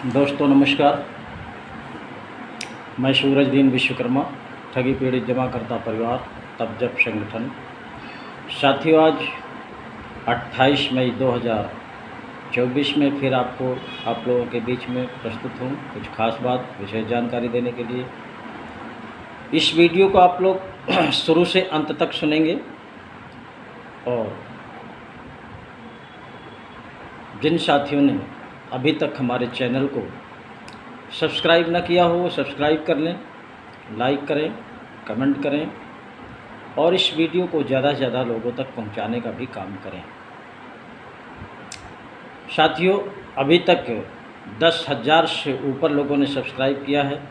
दोस्तों नमस्कार। मैं सूरजदीन विश्वकर्मा, ठगी पीड़ित जमाकर्ता परिवार तब जब संगठन। साथियों, आज 28 मई 2024 में फिर आप लोगों के बीच में प्रस्तुत हूँ कुछ खास बात, विशेष जानकारी देने के लिए। इस वीडियो को आप लोग शुरू से अंत तक सुनेंगे और जिन साथियों ने अभी तक हमारे चैनल को सब्सक्राइब न किया हो वो सब्सक्राइब कर लें, लाइक करें, कमेंट करें और इस वीडियो को ज़्यादा से ज़्यादा लोगों तक पहुंचाने का भी काम करें। साथियों, अभी तक 10,000 से ऊपर लोगों ने सब्सक्राइब किया है।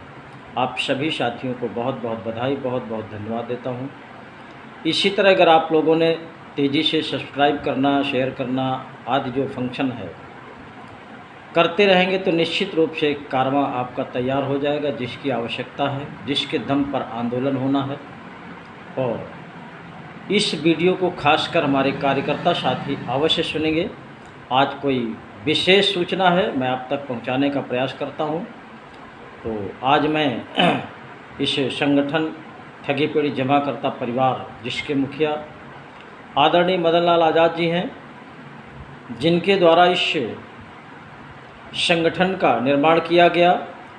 आप सभी साथियों को बहुत बहुत बधाई, बहुत बहुत धन्यवाद देता हूं। इसी तरह अगर आप लोगों ने तेज़ी से सब्सक्राइब करना, शेयर करना आदि जो फंक्शन है करते रहेंगे तो निश्चित रूप से कारवां आपका तैयार हो जाएगा, जिसकी आवश्यकता है, जिसके दम पर आंदोलन होना है। और इस वीडियो को खासकर हमारे कार्यकर्ता साथी अवश्य सुनेंगे। आज कोई विशेष सूचना है, मैं आप तक पहुंचाने का प्रयास करता हूं। तो आज मैं इस संगठन ठगी पीड़ित जमाकर्ता परिवार, जिसके मुखिया आदरणीय मदन लाल आज़ाद जी हैं, जिनके द्वारा इस संगठन का निर्माण किया गया,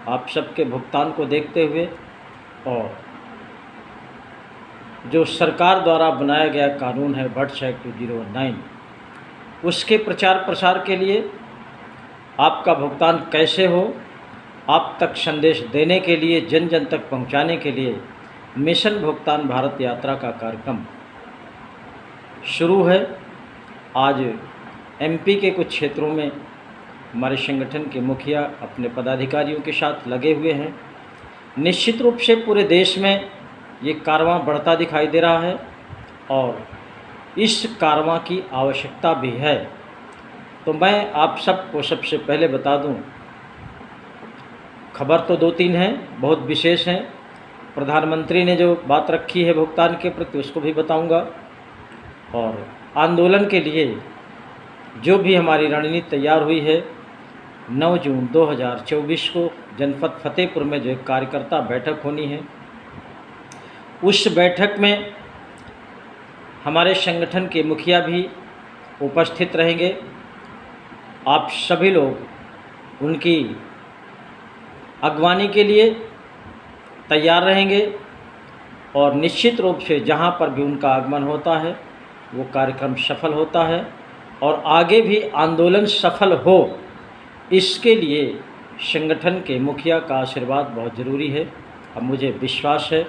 आप सबके भुगतान को देखते हुए और जो सरकार द्वारा बनाया गया कानून है भट्ट एक्ट 2019, उसके प्रचार प्रसार के लिए आपका भुगतान कैसे हो, आप तक संदेश देने के लिए, जन जन तक पहुंचाने के लिए मिशन भुगतान भारत यात्रा का कार्यक्रम शुरू है। आज एमपी के कुछ क्षेत्रों में हमारे संगठन के मुखिया अपने पदाधिकारियों के साथ लगे हुए हैं। निश्चित रूप से पूरे देश में ये कारवां बढ़ता दिखाई दे रहा है और इस कारवां की आवश्यकता भी है। तो मैं आप सबको सबसे पहले बता दूं, खबर तो 2-3 हैं, बहुत विशेष हैं। प्रधानमंत्री ने जो बात रखी है भुगतान के प्रति, उसको भी बताऊंगा। और आंदोलन के लिए जो भी हमारी रणनीति तैयार हुई है, 9 जून 2024 को जनपद फतेहपुर में जो एक कार्यकर्ता बैठक होनी है, उस बैठक में हमारे संगठन के मुखिया भी उपस्थित रहेंगे। आप सभी लोग उनकी अगवानी के लिए तैयार रहेंगे और निश्चित रूप से जहां पर भी उनका आगमन होता है वो कार्यक्रम सफल होता है और आगे भी आंदोलन सफल हो, इसके लिए संगठन के मुखिया का आशीर्वाद बहुत ज़रूरी है। अब मुझे विश्वास है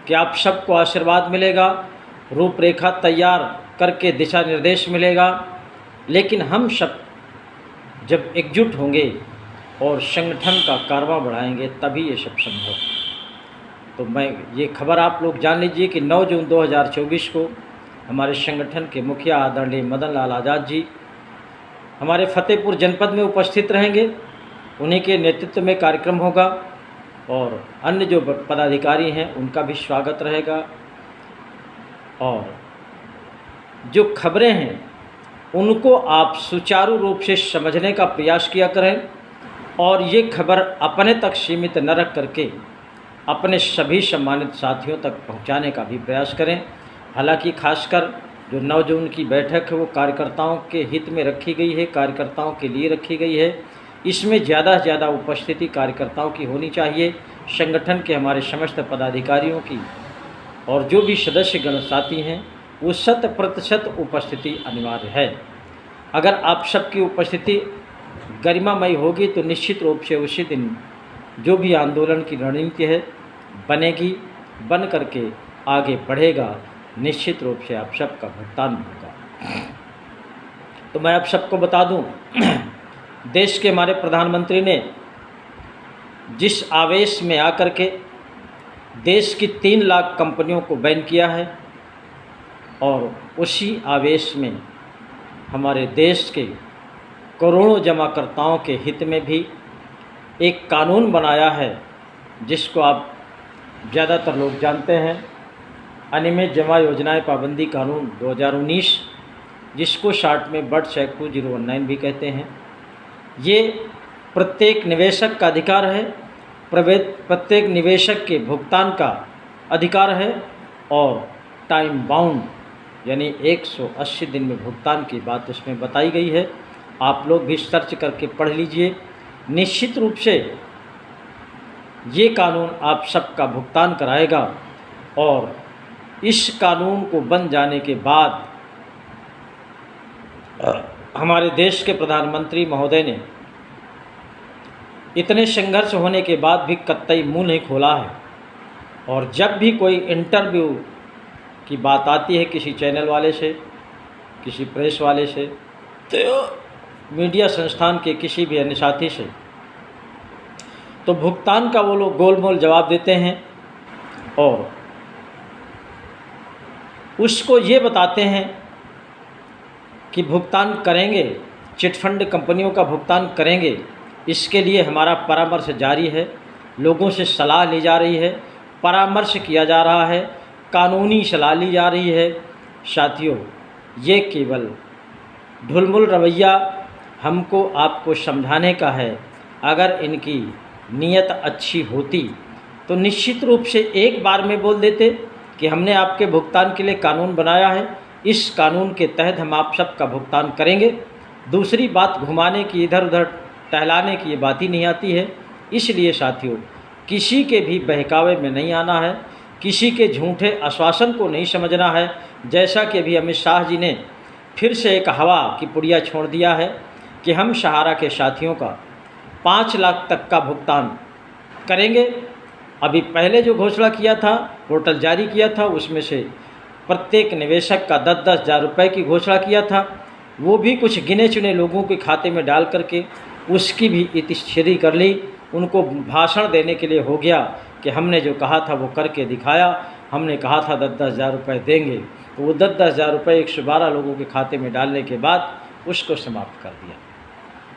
कि आप सबको आशीर्वाद मिलेगा, रूपरेखा तैयार करके दिशा निर्देश मिलेगा, लेकिन हम सब जब एकजुट होंगे और संगठन का कारवां बढ़ाएंगे तभी ये सब संभव। तो मैं ये खबर आप लोग जान लीजिए कि 9 जून 2024 को हमारे संगठन के मुखिया आदरणीय मदन लाल आज़ाद जी हमारे फतेहपुर जनपद में उपस्थित रहेंगे। उन्हीं के नेतृत्व में कार्यक्रम होगा और अन्य जो पदाधिकारी हैं उनका भी स्वागत रहेगा। और जो खबरें हैं उनको आप सुचारू रूप से समझने का प्रयास किया करें और ये खबर अपने तक सीमित न रख करके अपने सभी सम्मानित साथियों तक पहुंचाने का भी प्रयास करें। हालांकि खासकर जो 9 जून की बैठक है वो कार्यकर्ताओं के हित में रखी गई है, कार्यकर्ताओं के लिए रखी गई है। इसमें ज़्यादा से ज़्यादा उपस्थिति कार्यकर्ताओं की होनी चाहिए, संगठन के हमारे समस्त पदाधिकारियों की और जो भी सदस्यगण साथी हैं वो 100% उपस्थिति अनिवार्य है। अगर आप सबकी उपस्थिति गरिमामयी होगी तो निश्चित रूप से उसी दिन जो भी आंदोलन की रणनीति है बनेगी, बन करके आगे बढ़ेगा। निश्चित रूप से आप सबका भुगतान होगा। तो मैं आप सबको बता दूं, देश के हमारे प्रधानमंत्री ने जिस आवेश में आकर के देश की 3 लाख कंपनियों को बैन किया है और उसी आवेश में हमारे देश के करोड़ों जमाकर्ताओं के हित में भी एक कानून बनाया है, जिसको आप ज़्यादातर लोग जानते हैं, अनियमित जमा योजनाएं पाबंदी कानून 2019, जिसको शार्ट में भट्ट एक्ट 2019 भी कहते हैं। ये प्रत्येक निवेशक का अधिकार है, प्रत्येक निवेशक के भुगतान का अधिकार है और टाइम बाउंड यानी 180 दिन में भुगतान की बात उसमें बताई गई है। आप लोग भी सर्च करके पढ़ लीजिए। निश्चित रूप से ये कानून आप सबका भुगतान कराएगा और इस कानून को बन जाने के बाद हमारे देश के प्रधानमंत्री महोदय ने इतने संघर्ष होने के बाद भी कतई मुंह नहीं खोला है। और जब भी कोई इंटरव्यू की बात आती है किसी चैनल वाले से, किसी प्रेस वाले से, तो मीडिया संस्थान के किसी भी अन्य साथी से, तो भुगतान का वो लोग गोलमोल जवाब देते हैं और उसको ये बताते हैं कि भुगतान करेंगे, चिटफंड कंपनियों का भुगतान करेंगे। इसके लिए हमारा परामर्श जारी है, लोगों से सलाह ली जा रही है, परामर्श किया जा रहा है, कानूनी सलाह ली जा रही है। साथियों, ये केवल ढुलमुल रवैया हमको आपको समझाने का है। अगर इनकी नीयत अच्छी होती तो निश्चित रूप से एक बार में बोल देते कि हमने आपके भुगतान के लिए कानून बनाया है, इस कानून के तहत हम आप सबका भुगतान करेंगे। दूसरी बात घुमाने की, इधर उधर टहलाने की ये बात ही नहीं आती है। इसलिए साथियों, किसी के भी बहकावे में नहीं आना है, किसी के झूठे आश्वासन को नहीं समझना है। जैसा कि अभी अमित शाह जी ने फिर से एक हवा की पुड़िया छोड़ दिया है कि हम सहारा के साथियों का 5 लाख तक का भुगतान करेंगे। अभी पहले जो घोषणा किया था, पोर्टल जारी किया था, उसमें से प्रत्येक निवेशक का 10-10 हज़ार रुपये की घोषणा किया था। वो भी कुछ गिने चुने लोगों के खाते में डाल करके उसकी भी इतिश्री कर ली। उनको भाषण देने के लिए हो गया कि हमने जो कहा था वो करके दिखाया, हमने कहा था 10-10 हज़ार रुपये देंगे, तो वो 10-10 हज़ार रुपये 112 लोगों के खाते में डालने के बाद उसको समाप्त कर दिया।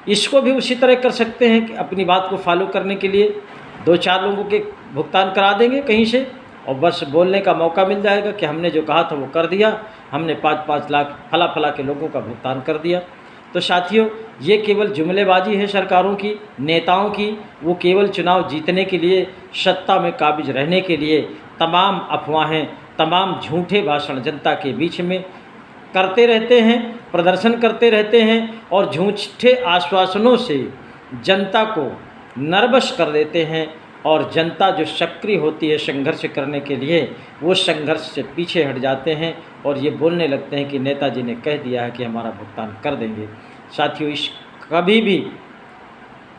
इसको भी उसी तरह कर सकते हैं कि अपनी बात को फॉलो करने के लिए 2-4 लोगों के भुगतान करा देंगे कहीं से और बस बोलने का मौका मिल जाएगा कि हमने जो कहा था वो कर दिया, हमने 5-5 लाख फला फला के लोगों का भुगतान कर दिया। तो साथियों, ये केवल जुमलेबाजी है सरकारों की, नेताओं की। वो केवल चुनाव जीतने के लिए, सत्ता में काबिज रहने के लिए तमाम अफवाहें, तमाम झूठे भाषण जनता के बीच में करते रहते हैं, प्रदर्शन करते रहते हैं और झूठे आश्वासनों से जनता को नर्वस कर देते हैं। और जनता जो सक्रिय होती है संघर्ष करने के लिए, वो संघर्ष से पीछे हट जाते हैं और ये बोलने लगते हैं कि नेताजी ने कह दिया है कि हमारा भुगतान कर देंगे। साथियों, इस कभी भी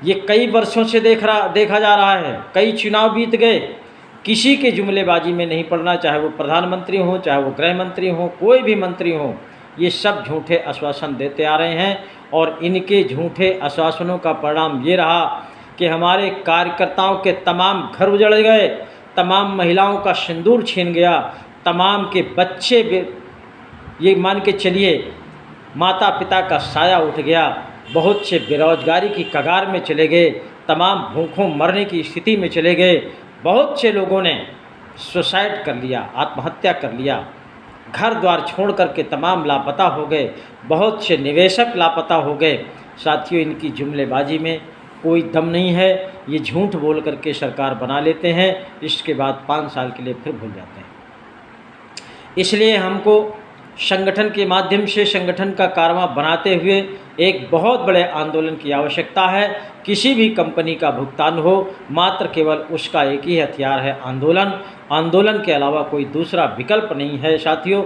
ये कई वर्षों से देखा जा रहा है, कई चुनाव बीत गए, किसी के जुमलेबाजी में नहीं पड़ना, चाहे वो प्रधानमंत्री हो, चाहे वो गृह मंत्री हो, कोई भी मंत्री हो। ये सब झूठे आश्वासन देते आ रहे हैं और इनके झूठे आश्वासनों का परिणाम ये रहा कि हमारे कार्यकर्ताओं के तमाम घर उजड़ गए, तमाम महिलाओं का सिंदूर छीन गया, तमाम के बच्चे ये मान के चलिए माता पिता का साया उठ गया, बहुत से बेरोजगारी की कगार में चले गए, तमाम भूखों मरने की स्थिति में चले गए, बहुत से लोगों ने सुसाइड कर लिया, आत्महत्या कर लिया, घर द्वार छोड़ करके तमाम लापता हो गए, बहुत से निवेशक लापता हो गए। साथियों, इनकी जुमलेबाजी में कोई दम नहीं है। ये झूठ बोल करके सरकार बना लेते हैं, इसके बाद 5 साल के लिए फिर भूल जाते हैं। इसलिए हमको संगठन के माध्यम से संगठन का कारवां बनाते हुए एक बहुत बड़े आंदोलन की आवश्यकता है। किसी भी कंपनी का भुगतान हो, मात्र केवल उसका एक ही हथियार है आंदोलन। आंदोलन के अलावा कोई दूसरा विकल्प नहीं है। साथियों,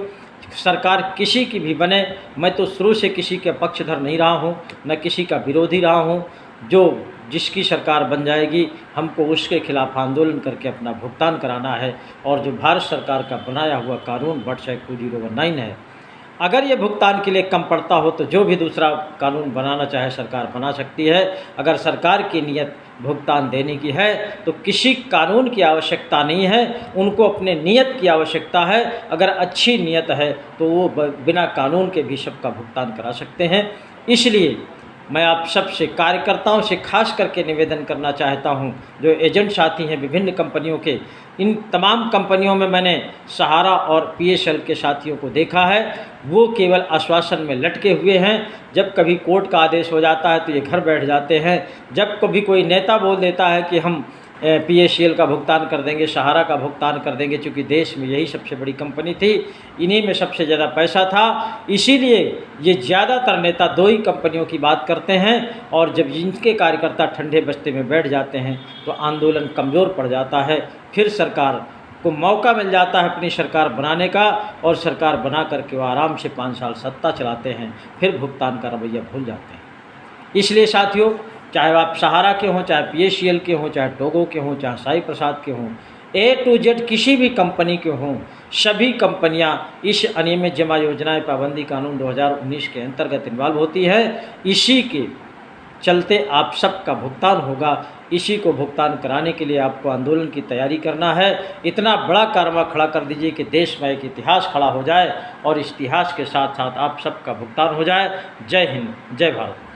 सरकार किसी की भी बने, मैं तो शुरू से किसी के पक्षधर नहीं रहा हूँ, न किसी का विरोधी रहा हूँ। जो जिसकी सरकार बन जाएगी, हमको उसके खिलाफ आंदोलन करके अपना भुगतान कराना है। और जो भारत सरकार का बनाया हुआ कानून WhatsApp 2019 है, अगर ये भुगतान के लिए कम पड़ता हो तो जो भी दूसरा कानून बनाना चाहे सरकार बना सकती है। अगर सरकार की नीयत भुगतान देने की है तो किसी कानून की आवश्यकता नहीं है, उनको अपने नीयत की आवश्यकता है। अगर अच्छी नीयत है तो वो बिना कानून के भी सबका भुगतान करा सकते हैं। इसलिए मैं आप सब से, कार्यकर्ताओं से खास करके निवेदन करना चाहता हूं, जो एजेंट साथी हैं विभिन्न कंपनियों के, इन तमाम कंपनियों में मैंने सहारा और PSL के साथियों को देखा है, वो केवल आश्वासन में लटके हुए हैं। जब कभी कोर्ट का आदेश हो जाता है तो ये घर बैठ जाते हैं। जब कभी कोई नेता बोल देता है कि हम PSL का भुगतान कर देंगे, सहारा का भुगतान कर देंगे, चूँकि देश में यही सबसे बड़ी कंपनी थी, इन्हीं में सबसे ज़्यादा पैसा था, इसीलिए ये ज़्यादातर नेता दो ही कंपनियों की बात करते हैं। और जब इनके कार्यकर्ता ठंडे बस्ते में बैठ जाते हैं तो आंदोलन कमज़ोर पड़ जाता है। फिर सरकार को मौका मिल जाता है अपनी सरकार बनाने का, और सरकार बना करके वो आराम से 5 साल सत्ता चलाते हैं, फिर भुगतान का रवैया भूल जाते हैं। इसलिए साथियों, चाहे आप सहारा के हों, चाहे PSL के हों, चाहे टोगो के हों, चाहे साई प्रसाद के हों, A to Z किसी भी कंपनी के हों, सभी कंपनियां इस अनियमित जमा योजनाएं पाबंदी कानून 2019 के अंतर्गत इन्वॉल्व होती है। इसी के चलते आप सबका भुगतान होगा। इसी को भुगतान कराने के लिए आपको आंदोलन की तैयारी करना है। इतना बड़ा कारवा खड़ा कर दीजिए कि देश में एक इतिहास खड़ा हो जाए और इस इतिहास के साथ साथ आप सबका भुगतान हो जाए। जय हिंद, जय भारत।